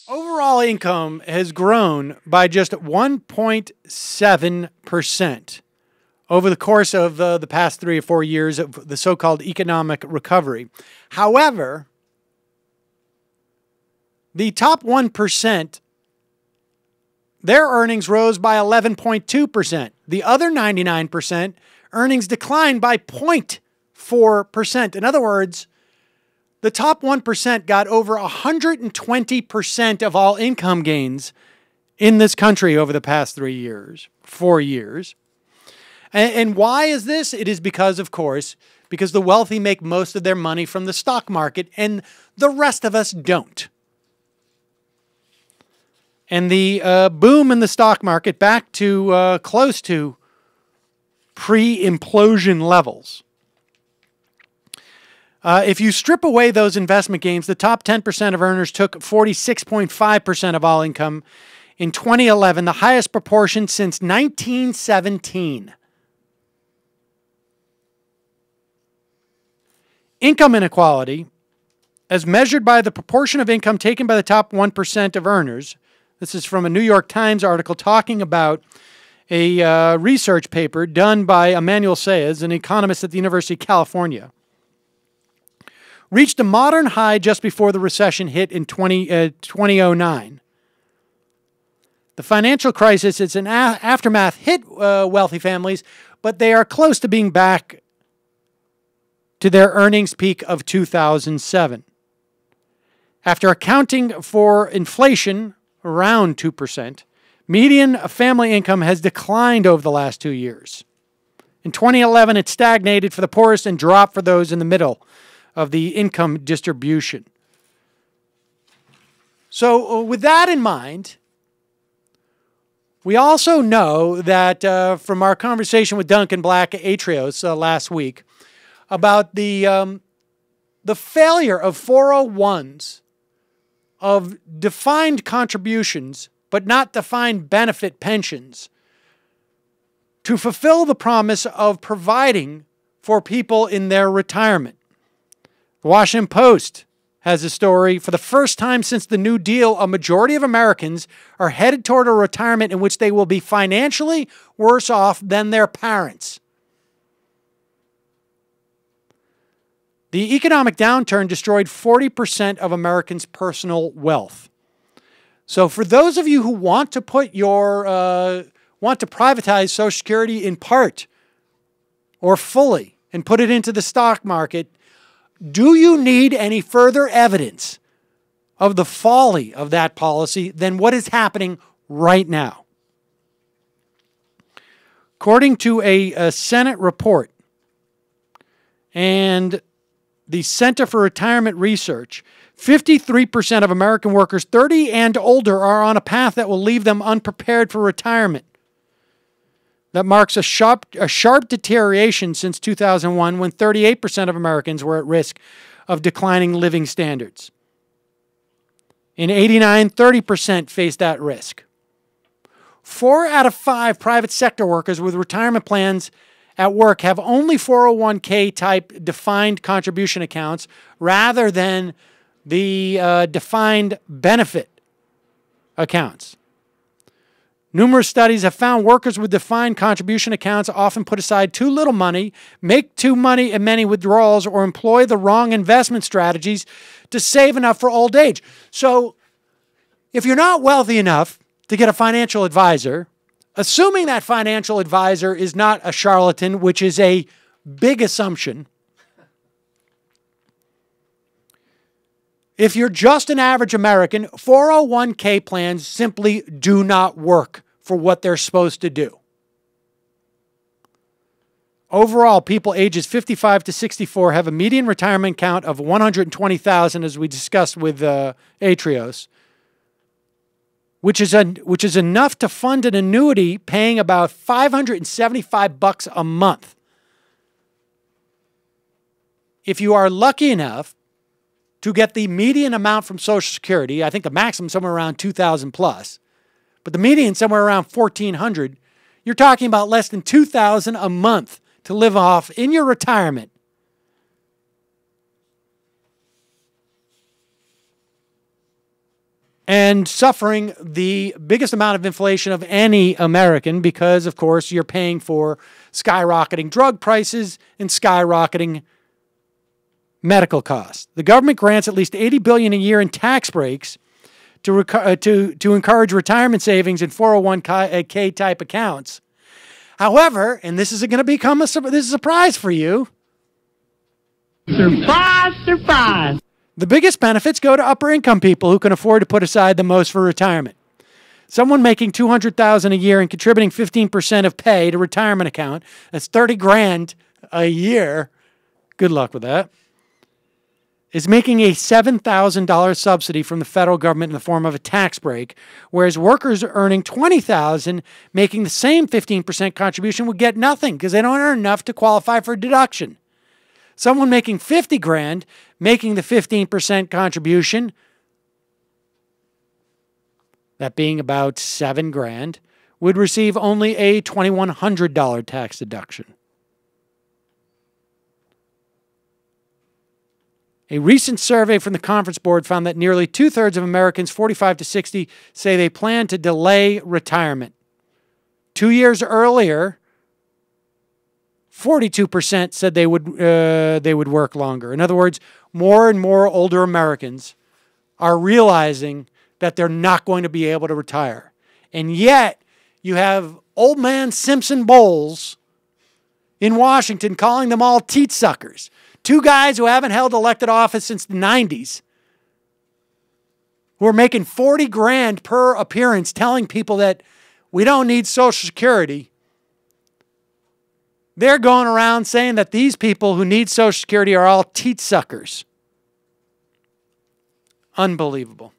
Overall income has grown by just 1.7% over the course of the past 3 or 4 years of the so-called economic recovery. However, the top 1%, their earnings rose by 11.2%. The other 99% earnings declined by 0.4%. In other words, the top 1% got over 120% of all income gains in this country over the past 4 years. And why is this? It is because, of course, because the wealthy make most of their money from the stock market and the rest of us don't. And the boom in the stock market back to close to pre-implosion levels. If you strip away those investment gains, the top 10% of earners took 46.5% of all income in 2011, the highest proportion since 1917. Income inequality, as measured by the proportion of income taken by the top 1% of earners, this is from a New York Times article talking about a research paper done by Emmanuel Saez, an economist at the University of California, reached a modern high just before the recession hit in 2009. The financial crisis, it's an aftermath, hit wealthy families, but they are close to being back to their earnings peak of 2007. After accounting for inflation, around 2%, median family income has declined over the last 2 years. In 2011, it stagnated for the poorest and dropped for those in the middle of the income distribution. So with that in mind, we also know that from our conversation with Duncan Black at Atrios last week about the failure of 401s, of defined contributions, but not defined benefit pensions, to fulfill the promise of providing for people in their retirement. The Washington Post has a story. For the first time since the New Deal, a majority of Americans are headed toward a retirement in which they will be financially worse off than their parents. The economic downturn destroyed 40% of Americans' personal wealth. So for those of you who want to put your want to privatize Social Security in part or fully and put it into the stock market, do you need any further evidence of the folly of that policy than what is happening right now? According to a Senate report and the Center for Retirement Research, 53% of American workers 30 and older are on a path that will leave them unprepared for retirement. That marks a sharp deterioration since 2001, when 38% of Americans were at risk of declining living standards. In 89, 30% faced that risk. 4 out of 5 private sector workers with retirement plans at work have only 401k type defined contribution accounts rather than the defined benefit accounts. Numerous studies have found workers with defined contribution accounts often put aside too little money, make too many withdrawals, or employ the wrong investment strategies to save enough for old age. So if you're not wealthy enough to get a financial advisor, assuming that financial advisor is not a charlatan, which is a big assumption, if you're just an average American, 401k plans simply do not work for what they're supposed to do. Overall, people ages 55 to 64 have a median retirement account of $120,000, as we discussed with Atrios, which is enough to fund an annuity paying about $575 a month. If you are lucky enough to get the median amount from Social Security, I think the maximum somewhere around $2,000 plus, but the median somewhere around $1,400, you're talking about less than $2,000 a month to live off in your retirement. and suffering the biggest amount of inflation of any American because, of course, you're paying for skyrocketing drug prices and skyrocketing medical costs. The government grants at least $80 billion a year in tax breaks to encourage retirement savings in 401k type accounts. However, and this is going to become a surprise for you. Surprise, surprise. The biggest benefits go to upper income people who can afford to put aside the most for retirement. Someone making $200,000 a year and contributing 15% of pay to retirement account, that's 30 grand a year. Good luck with that. Is making a $7,000 subsidy from the federal government in the form of a tax break, whereas workers earning $20,000 making the same 15% contribution would get nothing because they don't earn enough to qualify for a deduction. Someone making 50 grand making the 15% contribution, that being about 7 grand, would receive only a $2,100 tax deduction. A recent survey from the Conference Board found that nearly two-thirds of Americans 45 to 60 say they plan to delay retirement. 2 years earlier, 42% said they would work longer. In other words, more and more older Americans are realizing that they're not going to be able to retire. And yet, you have old man Simpson Bowles in Washington calling them all teat suckers. Two guys who haven't held elected office since the 90s, who are making 40 grand per appearance, telling people that we don't need Social Security. They're going around saying that these people who need Social Security are all teat suckers. Unbelievable.